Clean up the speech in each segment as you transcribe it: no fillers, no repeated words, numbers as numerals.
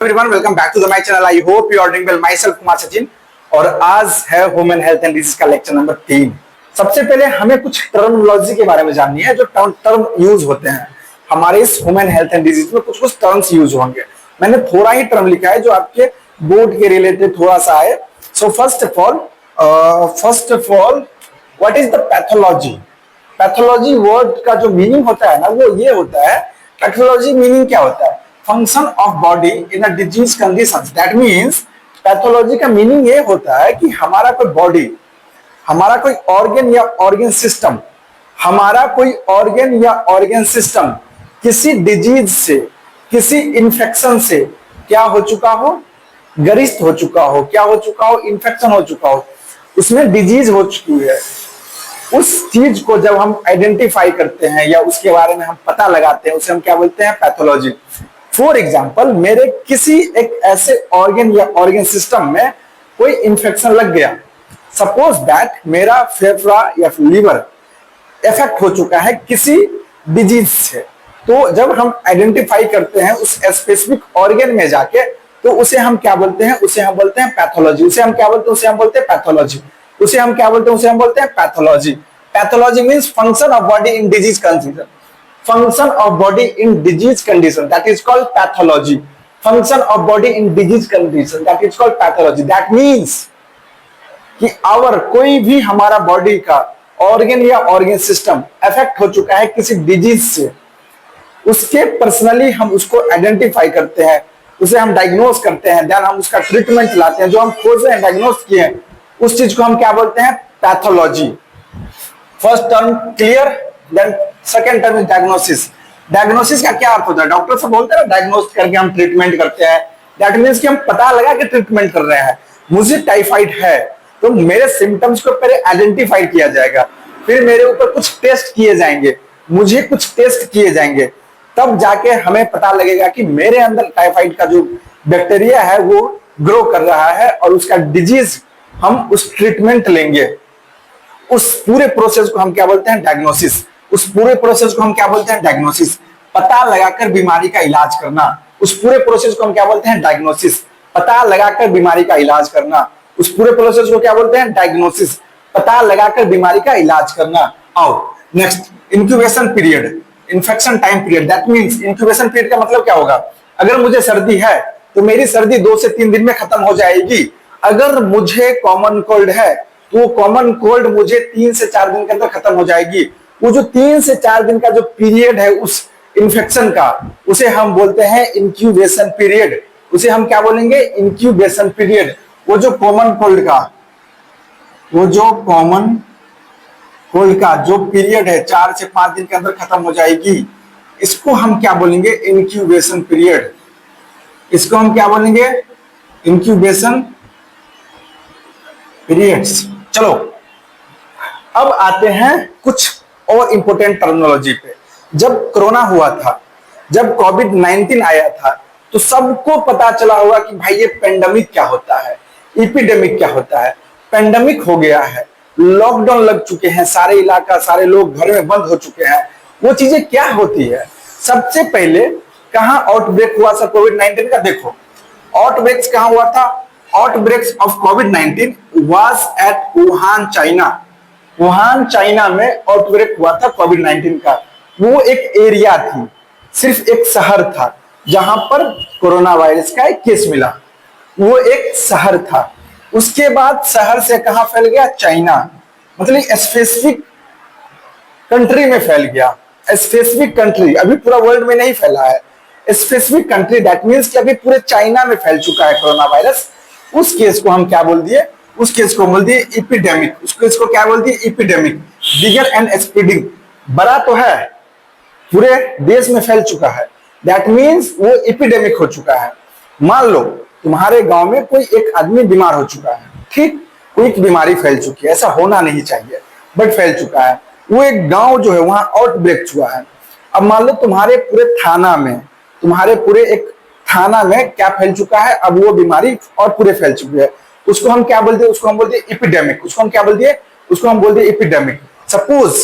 Everyone welcome back to the my channel. I hope you are doing well. Myself Kumar Sachin और आज है human health and disease का lecture number 3। सबसे पहले हमें कुछ टर्मिनोलॉजी के बारे में जाननी है जो टर्म यूज होते हैं हमारे इस ह्यूमन हेल्थ एंड डिजीज में। कुछ टर्म्स यूज होंगे। मैंने थोड़ा ही टर्म लिखा है जो आपके बोर्ड के रिलेटेड थोड़ा सा है। So first of all what is the pathology. Pathology word का जो मीनिंग होता है ना वो ये होता है। पैथोलॉजी मीनिंग क्या होता है? Function of body in a disease condition. That means pathology का मीनिंग ये होता है कि हमारा कोई बॉडी, हमारा कोई ऑर्गन या ऑर्गन सिस्टम, हमारा कोई ऑर्गन या ऑर्गन सिस्टम किसी डिजीज से, किसी इंफेक्शन से क्या हो चुका हो, ग्रस्त हो चुका हो, क्या हो चुका हो, इंफेक्शन हो चुका हो, उसमें डिजीज हो चुकी है। उस चीज को जब हम आइडेंटिफाई करते हैं या उसके बारे में हम पता लगाते हैं उसे हम क्या बोलते हैं? पैथोलॉजी। फॉर एग्जाम्पल, मेरे किसी एक ऐसे ऑर्गन या ऑर्गन सिस्टम में कोई इंफेक्शन लग गया। सपोज दैट मेरा फेफड़ा या लीवर इफेक्ट हो चुका है किसी डिजीज से। तो जब हम आइडेंटिफाई करते हैं उस स्पेसिफिक ऑर्गन में जाके तो उसे हम क्या बोलते हैं? उसे हम बोलते हैं पैथोलॉजी। उसे हम क्या बोलते हैं? उसे हम बोलते हैं पैथोलॉजी। उसे हम क्या बोलते हैं? उसे हम बोलते हैं pathology. Pathology means function of body in disease condition. Function of body in disease condition, that is called pathology. Function of body in disease condition, that is called pathology. That means कि our कोई भी हमारा body का organ या organ system affect हो चुका है किसी डिजीज से, उसके पर्सनली हम उसको आइडेंटिफाई करते हैं, उसे हम डायग्नोज करते हैं, देन हम उसका ट्रीटमेंट लाते हैं। जो हम खोज रहे हैं, डायग्नोज किए हैं, उस चीज को हम क्या बोलते हैं? Pathology. First term clear. Then second term is diagnosis. Diagnosis का क्या अर्थ होता है? डॉक्टर से बोलते हैं डायग्नोज करके हम ट्रीटमेंट करते हैं। दैट मींस कि हम पता लगा के ट्रीटमेंट कर रहे हैं। मुझे टाइफाइड है तो मेरे सिम्टम्स को पहले आइडेंटिफाई किया जाएगा, फिर मेरे ऊपर कुछ टेस्ट किए जाएंगे, मुझे कुछ टेस्ट किए जाएंगे, तब जाके हमें पता लगेगा कि मेरे अंदर टाइफाइड का जो बैक्टीरिया है वो ग्रो कर रहा है और उसका डिजीज हम उस ट्रीटमेंट लेंगे। उस पूरे प्रोसेस को हम क्या बोलते हैं? डायग्नोसिस। उस पूरे प्रोसेस को हम क्या बोलते हैं? डायग्नोसिस। पता लगाकर बीमारी का इलाज करना, उस पूरे प्रोसेस को हम क्या बोलते हैं? डायग्नोसिस। पता लगाकर बीमारी का इलाज करना, उस पूरे प्रोसेस को क्या बोलते हैं? डायग्नोसिस। पता लगाकर बीमारी का इलाज करना। और next, incubation period, infection time period. That means incubation period का मतलब क्या होगा? अगर मुझे सर्दी है तो मेरी सर्दी 2 से 3 दिन में खत्म हो जाएगी। अगर मुझे कॉमन कोल्ड है तो कॉमन कोल्ड मुझे 3 से 4 दिन के अंदर खत्म हो जाएगी। वो जो 3 से 4 दिन का जो पीरियड है उस इन्फेक्शन का, उसे हम बोलते हैं इंक्यूबेशन पीरियड। उसे हम क्या बोलेंगे? Incubation period. वो जो कॉमन कोल्ड का जो पीरियड है 4 से 5 दिन के अंदर खत्म हो जाएगी, इसको हम क्या बोलेंगे? Incubation period. इसको हम क्या बोलेंगे? Incubation periods. चलो अब आते हैं कुछ और इंपोर्टेंट टर्मिनोलॉजी पे। जब कोरोना हुआ था, जब कोविड-19 आया था, तो सबको पता चला होगा कि भाई ये पेंडेमिक क्या होता है, एपिडेमिक क्या होता है। पेंडेमिक हो गया है, लॉकडाउन लग चुके हैं, सारे इलाका, सारे लोग घर में बंद हो चुके हैं। वो चीजें क्या होती है? सबसे पहले कहां आउटब्रेक हुआ था कोविड-19 का? देखो आउटब्रेक्स कहां हुआ था? Outbreaks of covid was at Wuhan, China. Wuhan China में आउटब्रेक हुआ था कोविड-19 का। वो एक एरिया थी, सिर्फ एक शहर था जहां पर कोरोना वायरस का एक केस मिला। वो एक शहर था। उसके बाद शहर से कहां फैल गया? चाइना। मतलब स्पेसिफिक कंट्री में फैल गया। स्पेसिफिक कंट्री, अभी पूरा वर्ल्ड में नहीं फैला है। स्पेसिफिक कंट्री, दैट मींस कि अभी पूरे चाइना में फैल चुका है कोरोना वायरस। उस केस को हम क्या बोल दिए? उस केस को बोल दिए एपिडेमिक। उस केस को क्या बोल दिए? एपिडेमिक। बिगर एंड स्प्रेडिंग, बड़ा तो है, पूरे देश में फैल चुका है। दैट मींस वो एपिडेमिक हो चुका है। मान लो तुम्हारे गांव में कोई एक आदमी बीमार हो चुका है, ठीक, कोई बीमारी फैल चुकी है, ऐसा होना नहीं चाहिए बट फैल चुका है। वो एक गांव जो है वहां आउटब्रेक हुआ है। अब मान लो तुम्हारे पूरे थाना में, तुम्हारे पूरे एक थाना में क्या फैल चुका है? अब वो बीमारी और पूरे फैल चुकी है। उसको हम क्या बोल दिए? उसको हम बोल दिए एपिडेमिक। उसको हम क्या बोल दिए? उसको हम बोल दिए एपिडेमिक। सपोज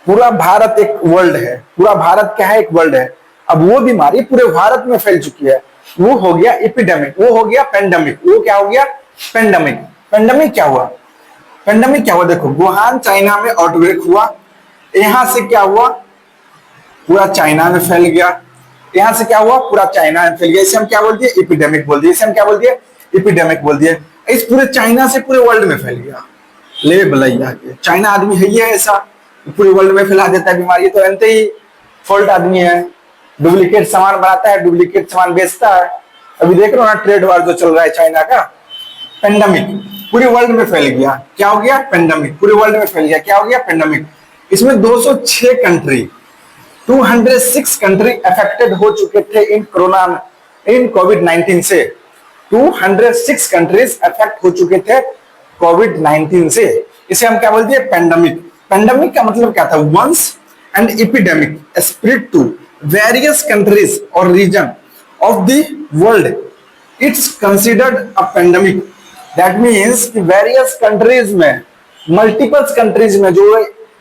पूरा भारत एक वर्ल्ड है, पूरा भारत क्या है? एक वर्ल्ड है। अब वो बीमारी पूरे भारत में फैल चुकी है, वो हो गया एपिडेमिक, वो हो गया पेंडेमिक, वो क्या हो गया पेंडेमिक। पेंडेमिक क्या हुआ, पेंडेमिक क्या हुआ, देखो वुहान चाइना में आउटब्रेक हुआ, यहां से क्या हुआ पूरा चाइना में फैल गया, यहां से क्या हुआ पूरा चाइना में फैल गया, इसे हम क्या बोल दिए एपिडेमिक बोल दिए, इसे हम क्या बोल दिए एपिडेमिक बोल दिए। इस पूरे चाइना से पूरे वर्ल्ड में फैल गया, ले भलैया के चाइना आदमी है ही है ऐसा, पूरे वर्ल्ड में फैला देता है बीमारी, तो अंत ही फॉल्ट आदमी है, डुप्लीकेट सामान बनाता है, डुप्लीकेट सामान बेचता है। अभी देख रहे हो ना ट्रेड वार जो चल रहा है चाइना का। पेंडेमिक पूरे वर्ल्ड में फैल गया, क्या हो गया पेंडेमिक, पूरे वर्ल्ड में फैल गया, क्या हो गया पेंडेमिक। इसमें 206 कंट्री 206 कंट्री अफेक्टेड हो चुके थे इन कोरोना इन कोविड-19 से, 206 कंट्रीज अफेक्ट हो चुके थे कोविड-19 से। इसे हम क्या बोलते हैं पेंडेमिक। पेंडेमिक का मतलब क्या था, once an epidemic spread to various countries और region of the world, it's considered a pandemic. That means कि वेरियस कंट्रीज में, मल्टीपल कंट्रीज में जो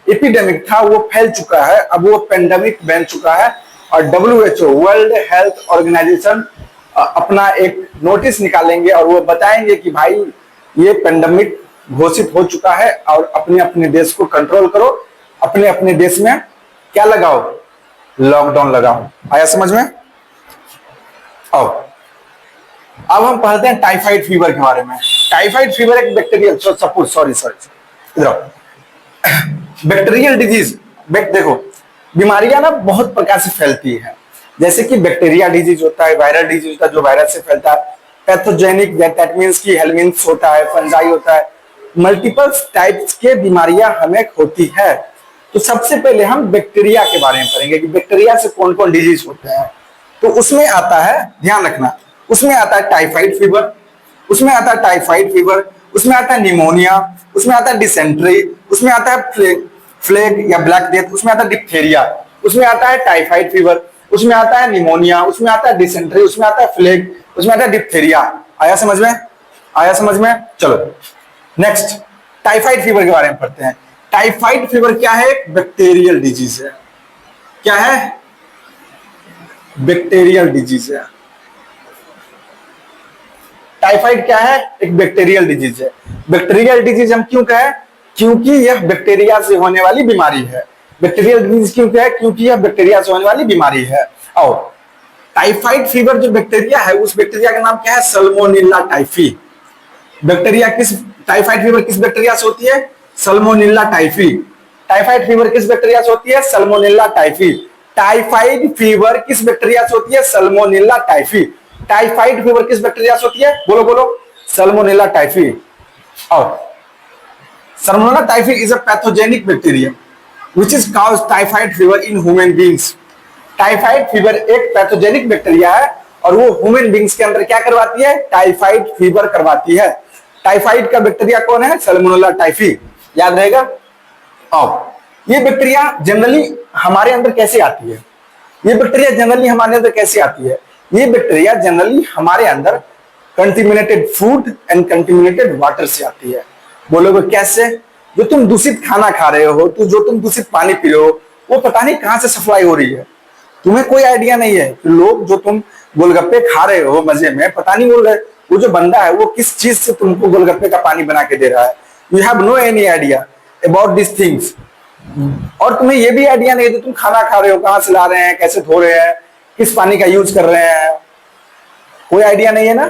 एपिडेमिक था वो फैल चुका है, अब वो पेंडेमिक बन चुका है। और WHO वर्ल्ड हेल्थ ऑर्गेनाइजेशन अपना एक नोटिस निकालेंगे और वो बताएंगे कि भाई ये पेंडेमिक घोषित हो चुका है और अपने अपने देश को कंट्रोल करो, अपने अपने देश में क्या लगाओ लॉकडाउन लगाओ। आया समझ में। अब हम पढ़ते हैं टाइफाइड फीवर के बारे में। टाइफाइड फीवर एक बैक्टीरियल बैक्टीरियल डिजीज। देखो बीमारियां ना बहुत प्रकार से फैलती है, जैसे कि बैक्टीरिया डिजीज होता है, वायरल डिजीज होता है जो वायरस से फैलता है, पैथोजेनिक दैट मींस कि हेलमिंथ्स होता है, फंजाई होता है, मल्टीपल टाइप्स के बीमारियां हमें होती है। तो सबसे पहले हम बैक्टीरिया के बारे में पढ़ेंगे कि बैक्टीरिया से कौन कौन डिजीज होते हैं। तो उसमें आता है, ध्यान रखना, उसमें आता है टाइफाइड फीवर, उसमें आता है टाइफाइड फीवर, उसमें आता है निमोनिया, उसमें आता है डिसेंट्री, उसमें आता है फ्लेग या ब्लैक डेथ, उसमें आता है डिप्थेरिया, उसमें आता है टाइफाइड फीवर, उसमें आता है निमोनिया, उसमें आता है डिसेंट्री, उसमें आता है फ्लेग, उसमें आता है डिप्थेरिया। आया समझ में, आया समझ में। चलो नेक्स्ट टाइफाइड फीवर के बारे में पढ़ते हैं। टाइफाइड फीवर क्या है, बैक्टीरियल डिजीज है। क्या है, बैक्टीरियल डिजीज है। टाइफाइड क्या है, एक बैक्टीरियल डिजीज है। बैक्टीरियल डिजीज हम क्यों कहें, क्योंकि यह बैक्टीरिया से होने वाली बीमारी है। बैक्टीरियल डिजीज क्यों कहें, क्योंकि यह बैक्टीरिया से होने वाली बीमारी है। और टाइफाइड फीवर जो बैक्टीरिया है उस बैक्टीरिया का नाम क्या है, सल्मोनेला टाइफी। बैक्टीरिया किस, टाइफाइड फीवर किस बैक्टीरिया से होती है, सल्मोनेला टाइफी। टाइफाइड फीवर किस बैक्टीरिया से होती है, सल्मोनेला टाइफी। टाइफाइड फीवर किस बैक्टीरिया से होती है, सल्मोनेला टाइफी। टाइफाइड फीवर किस बैक्टीरिया से होती है, बोलो बोलो, सल्मोनेला टाइफी। और Salmonella typhi is a pathogenic bacteria which is cause typhoid fever in human beings. Typhoid fever एक पैथोजेनिक बैक्टीरिया है और वो ह्यूमन बीइंग्स के अंदर क्या करवाती है, टाइफाइड फीवर करवाती है। टाइफाइड का बैक्टीरिया कौन है, सल्मोनेला टाइफी, याद रहेगा। और ये बैक्टीरिया जनरली हमारे अंदर कैसे आती है, ये बैक्टीरिया जनरली हमारे अंदर कैसे आती है, ये बैक्टीरिया जनरली हमारे अंदर contaminated food and contaminated water से आती है। बोलोगे कैसे, जो तुम दूषित खाना खा रहे हो, तो जो तुम दूषित पानी पी रहे हो, वो पता नहीं कहां से सप्लाई हो रही है, तुम्हें कोई आइडिया नहीं है। तो लोग जो तुम गोलगप्पे खा रहे हो मजे में, पता नहीं वो जो बंदा है वो किस चीज से तुमको गोलगप्पे का पानी बना के दे रहा है। You have no any idea about this things. और तुम्हें ये भी आइडिया नहीं है तुम खाना खा रहे हो कहां से ला रहे हैं, कैसे धो रहे हैं, किस पानी का यूज कर रहे हैं, कोई आइडिया नहीं है ना।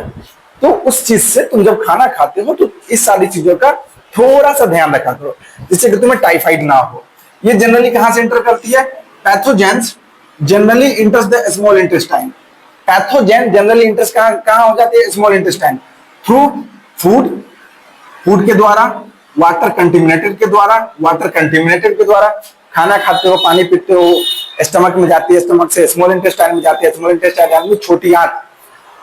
तो उस चीज से तुम जब खाना खाते हो तो इस सारी चीजों का थोड़ा सा ध्यान रखा करो जिससे कि तुम्हें टाइफाइड ना हो। ये जनरली कहां से एंटर करती है, pathogens generally इंटर्स the small intestine. Pathogen generally इंटर्स कहां हो जाती है, स्मॉल इंटेस्टाइन, थ्रू फूड के द्वारा, वाटर कंटेमिनेटेड के द्वारा, वाटर कंटेमिनेटेड के द्वारा खाना खाते हो, पानी पीते हो, स्टमक में जाती है, स्टमक से स्मॉल इंटेस्टाइन में जाती है, स्मॉल इंटेस्टाइन में छोटी आंत,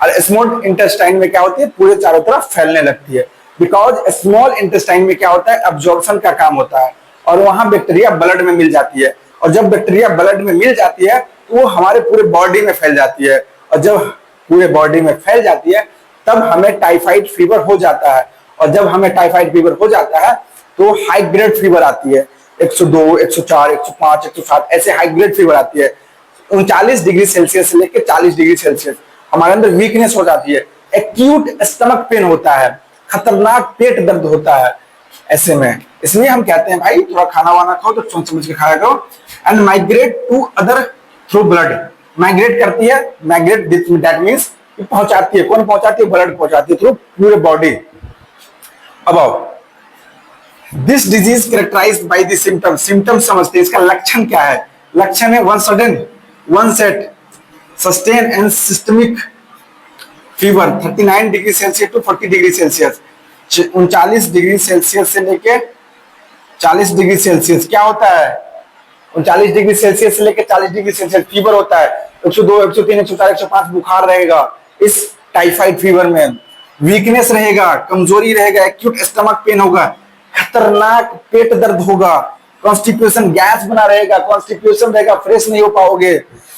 और स्मॉल इंटेस्टाइन में क्या होती है, पूरे चारों तरफ फैलने लगती है। बिकॉज स्मॉल इंटेस्टाइन में क्या होता है, एब्जॉर्प्शन का काम होता है और वहां बैक्टीरिया ब्लड में मिल जाती है, और जब बैक्टीरिया ब्लड में मिल जाती है तो वो हमारे पूरे बॉडी में फैल जाती है, और जब पूरे बॉडी में फैल जाती है तब हमें टाइफाइड फीवर हो जाता है। और जब हमें टाइफाइड फीवर हो जाता है तो हाई ग्रेड फीवर आती है, 102, 104, 105, 107 ऐसे हाई ग्रेड फीवर आती है, 39 डिग्री सेल्सियस से लेकर 40 डिग्री सेल्सियस। हमारे अंदर वीकनेस हो जाती है, एक्यूट स्टमक पेन होता है, खतरनाक पेट दर्द होता है ऐसे में। इसलिए हम कहते हैं भाई थोड़ा खाना वाना खाओ तो सोच समझ के खाया करो। And migrate to other through blood, migrate करती है, माइग्रेट दैट मीन्स पहुंचाती है, कौन पहुंचाती है? ब्लड पहुंचाती है थ्रू पूरे बॉडी। अब this disease characterized by the symptom, symptom समझते हैं, इसका लक्षण क्या है? लक्षण है one sudden, onset, sustain and systemic fever 39 degree celsius to 40 degree celsius, 39 degree celsius से लेके 40 डिग्री सेल्सियस। क्या होता है? 39 डिग्री सेल्सियस से लेकर 40 डिग्री सेल्सियस फीवर होता है। 102, 103, 104, 105 बुखार रहेगा इस टाइफाइड फीवर में। वीकनेस रहेगा, कमजोरी रहेगा, एक्यूट स्टमक पेन होगा, खतरनाक पेट दर्द होगा, कॉन्स्टिपेशन, गैस बना रहेगा, कॉन्स्टिपेशन रहेगा, फ्रेश नहीं हो पाओगे,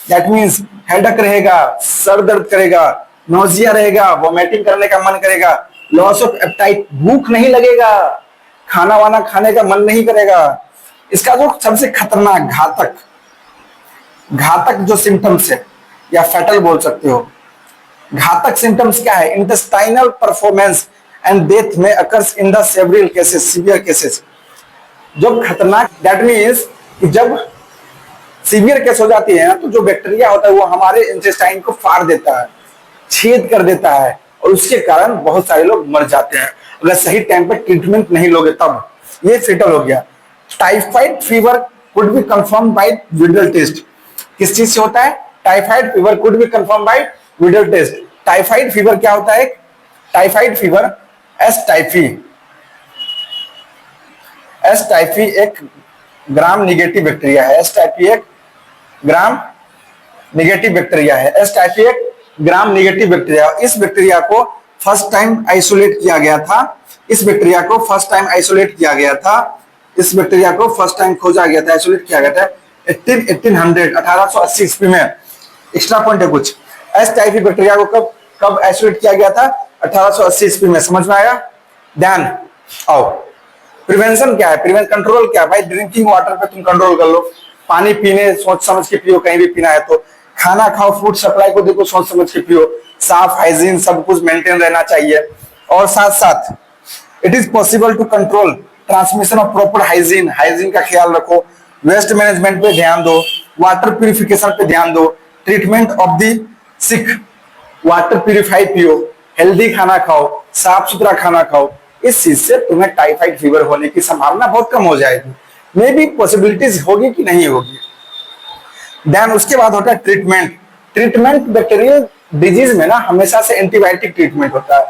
दैट मीन्स हेडेक रहेगा, सर दर्द करेगा, नोजिया रहेगा, वोमिटिंग करने का मन करेगा, लॉस ऑफ एपेटाइट, भूख नहीं लगेगा, खाना वाना खाने का मन नहीं करेगा। इसका जो सबसे खतरनाक घातक घातक जो सिम्टम्स है या फैटल बोल सकते हो, घातक सिम्टम्स क्या है? इंटेस्टाइनल परफॉर्मेंस एंड डेथ में occurs in the several cases, severe cases. जब खतरनाक दैट मीन्स कि जब सीवियर केस हो जाती है तो जो बैक्टीरिया होता है वो हमारे इंटेस्टाइन को फाड़ देता है, छेद कर देता है, और उसके कारण बहुत सारे लोग मर जाते हैं अगर सही टाइम पर ट्रीटमेंट नहीं लोगे तब। ये फेटल हो गया। Typhoid fever could be confirm by Widal test. किस चीज से होता है? Typhoid fever could be confirm by Widal test. Typhoid fever क्या होता है? टाइफाइड फीवर एस टाइफी एक ग्राम निगेटिव बैक्टीरिया है। एस टाइफी एक ग्राम निगेटिव बैक्टीरिया है। एस टाइफी एक ग्राम निगेटिव बैक्टीरिया। इस बैक्टीरिया को फर्स्ट टाइम आइसोलेट किया गया था। इस बैक्टीरिया को फर्स्ट टाइम आइसोलेट किया गया था। इस बैक्टीरिया को फर्स्ट टाइम खोजा गया था, आइसोलेट किया गया था 1880 ईस्वी में। एक्स्ट्रा पॉइंट है कुछ। एस टाइफी बैक्टीरिया को कब आइसोलेट किया गया था? 1880 ईस्वी में। समझ में आया? ध्यान आओ। प्रिवेंशन क्या है? प्रिवेंट कंट्रोल क्या है? भाई ड्रिंकिंग वाटर पे तुम कंट्रोल कर लो, पानी पीने सोच समझ के पियो, कहीं भी पीना है तो। खाना खाओ, फूड सप्लाई को देखो, सोच समझ के पियो, साफ हाइजीन सब कुछ मेंटेन रहना चाहिए। और साथ साथ it is possible to control transmission of proper hygiene, hygiene का ख्याल रखो, वेस्ट मैनेजमेंट पे ध्यान दो, वाटर प्यूरिफिकेशन पे ध्यान दो, treatment of the sick, water purify पियो, हेल्दी खाना खाओ, साफ सुथरा खाना खाओ। इस चीज से तुम्हें टाइफाइड फीवर होने की संभावना बहुत कम हो जाएगी। मे बी पॉसिबिलिटीज होगी कि नहीं होगी। देन उसके बाद होता है ट्रीटमेंट। ट्रीटमेंट बैक्टीरियल डिजीज में ना हमेशा से एंटीबायोटिक ट्रीटमेंट होता है,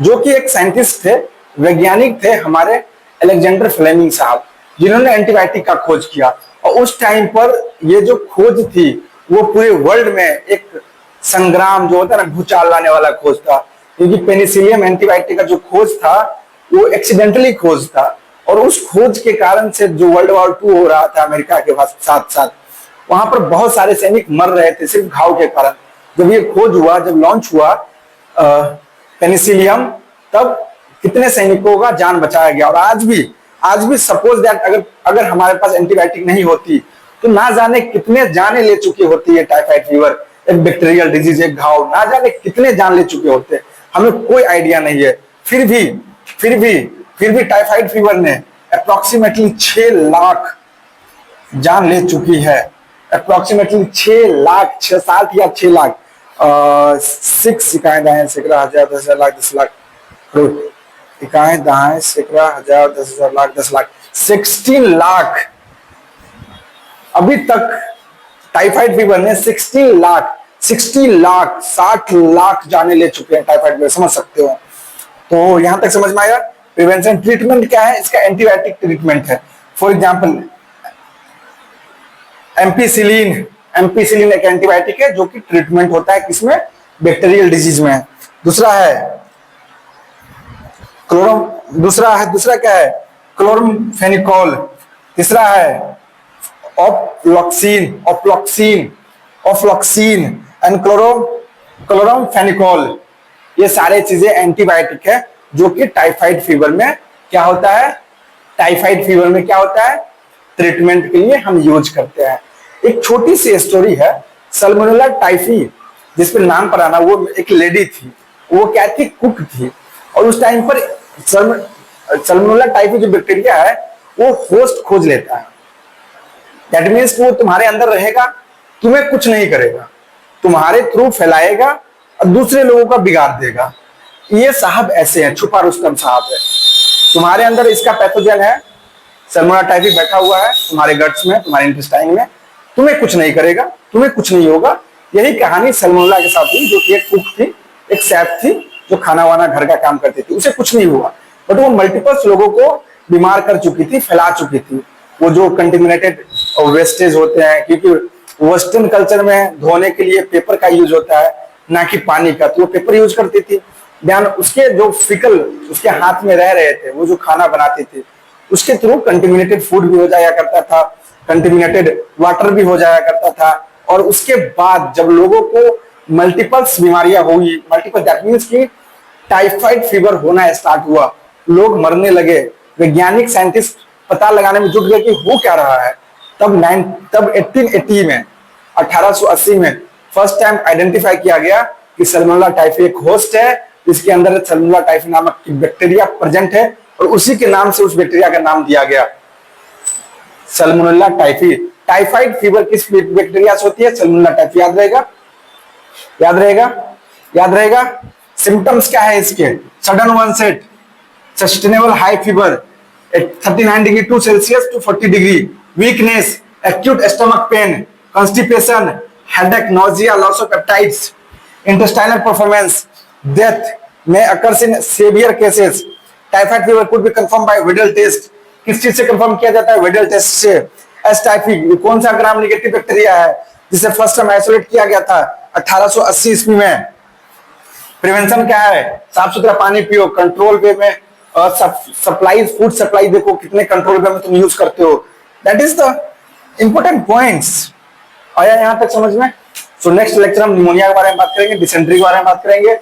जो कि एक साइंटिस्ट थे, वैज्ञानिक थे हमारे अलेक्जेंडर फ्लेमिंग साहब, जिन्होंने एंटीबायोटिक का खोज किया। और उस टाइम पर ये जो खोज थी वो पूरे वर्ल्ड में एक संग्राम जो होता है ना, भूचाल लाने वाला खोज था, क्योंकि पेनिसिलियम एंटीबायोटिक का जो खोज था वो एक्सीडेंटली खोज था। और उस खोज के कारण से जो वर्ल्ड वॉर 2 हो रहा था अमेरिका के साथ साथ, वहां पर बहुत सारे सैनिक मर रहे थे सिर्फ घाव के कारण। जब ये खोज हुआ, जब लॉन्च हुआ पेनिसिलियम, तब कितने सैनिकों का जान बचाया गया। और आज भी सपोज दैट अगर हमारे पास एंटीबायोटिक नहीं होती तो ना जाने कितने जाने ले चुकी होती है टाइफाइड फीवर, एक बैक्टीरियल डिजीज, एक घाव, ना जाने कितने जान ले चुके होते, हमें कोई आइडिया नहीं है। फिर भी टाइफाइड फीवर ने अप्रोक्सीमेटली 6 लाख जान ले चुकी है। अप्रोक्सीमेटली 6 लाख, 7 या 6 लाख, 6 इकाएं दाएं सैकड़ा हजार 10,000 लाख 10 लाख करोड़, इकाएं दाएं सैकड़ा हजार 10,000 लाख 10 लाख, 16 लाख। अभी तक टाइफाइड फीवर ने 60 लाख 60 लाख जाने ले चुके हैं टाइफाइड फीवर, समझ सकते हो। तो यहां तक समझ में आया। प्रिवेंशन ट्रीटमेंट क्या है? इसका एंटीबायोटिक ट्रीटमेंट है। फॉर एग्जांपल एम्पीसिलिन एक एंटीबायोटिक है जो कि ट्रीटमेंट होता है किसमें? बैक्टीरियल डिजीज में। दूसरा क्या है? क्लोरमफेनिकोल। तीसरा है ऑफ्लॉक्सिन एंड क्लोरमफेनिकोल। ये सारे चीजें एंटीबायोटिक है जो कि टाइफाइड फीवर में क्या होता है? ट्रीटमेंट के लिए हम यूज करते हैं। एक छोटी सी स्टोरी है। सल्मोनेला टाइफी जिस पे नाम पर आना, वो एक लेडी थी, वो क्या थी, कुक थी। और उस टाइम पर सल्मोनेला टाइफी जो बैक्टीरिया है वो होस्ट खोज लेता है। दैट मीन्स वो तुम्हारे अंदर रहेगा, तुम्हें कुछ नहीं करेगा, तुम्हारे थ्रू फैलाएगा और दूसरे लोगों का बिगाड़ देगा। ये साहब ऐसे हैं, छुपा रुस्तम साहब है। तुम्हारे अंदर इसका पैथोजन है, सल्मोनेला टाइफी बैठा हुआ है तुम्हारे गट्स में, तुम्हारे इंटेस्टाइन में, तुम्हें कुछ नहीं करेगा, तुम्हें कुछ नहीं होगा। यही कहानी सल्मोनेला के साथ हुई, जो कि एक कुक थी, एक शेफ थी, जो खाना वाना घर का काम करती थी, उसे कुछ नहीं हुआ, बट वो मल्टीपल्स लोगों को बीमार कर चुकी थी, फैला चुकी थी। वो जो कंटेमिनेटेड वेस्टेज होते हैं, क्योंकि वेस्टर्न कल्चर में धोने के लिए पेपर का यूज होता है, ना कि पानी का, तो वो पेपर यूज करती थी। ध्यान, उसके जो फिकल उसके हाथ में रह रहे थे, वो जो खाना बनाती थी, उसके थ्रू कंटेमिनेटेड फूड भी हो जाया करता था, कंटेमिनेटेड वाटर भी हो जाया करता था। और उसके बाद जब लोगों को मल्टीपल्स बीमारियां हुई, मल्टीपल दैट मींस की टाइफाइड फीवर होना स्टार्ट हुआ, लोग मरने लगे, वैज्ञानिक साइंटिस्ट पता लगाने में जुट गए कि हो क्या रहा है। तब 1880 में, 1880 में फर्स्ट टाइम आइडेंटिफाई किया गया कि सल्मोनेला टाइफी एक होस्ट है, इसके अंदर सल्मोनेला टाइफी नामक बैक्टीरिया प्रेजेंट है, और उसी के नाम से उस बैक्टीरिया का नाम दिया गया सल्मोनेला टाइफी। टाइफाइड फीवर किस बैक्टीरिया से होती है? Salmonella typhi. याद रहेगा, याद रहेगा, याद रहेगा। सिम्टम्स क्या है इसके? Sudden onset, sustainable high fever 39 degree to Celsius to 40 degree, weakness, acute stomach pain, constipation, headache, nausea, loss of appetites, intestinal performance, death में occurs in severe cases. Typhoid fever could be confirm by Widal test. किस चीज से confirm किया जाता है? Widal test से। S typhi कौन सा ग्राम नेगेटिव बैक्टीरिया है जिसे फर्स्ट टाइम आइसोलेट किया गया था 1880 ईस्वी में। प्रिवेंशन क्या है? साफ सुथरा पानी पियो, कंट्रोल वे में, और सप्लाई, फूड सप्लाई देखो कितने कंट्रोल वे में तुम यूज करते हो। That is the important points. आया यहाँ तक समझ में? सो नेक्स्ट लेक्चर हम निमोनिया के बारे में बात करेंगे, डिसेंट्री के बारे में बात करेंगे,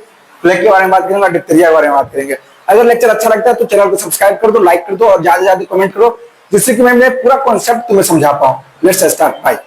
प्लेग के बारे में बात करेंगे, डिप्थीरिया के बारे में बात करेंगे। अगर लेक्चर अच्छा लगता है तो चैनल को सब्सक्राइब कर दो, लाइक कर दो और ज्यादा से ज्यादा कमेंट करो, जिससे कि मैं पूरा कॉन्सेप्ट तुम्हें समझा पाऊं। Let's start. बाय।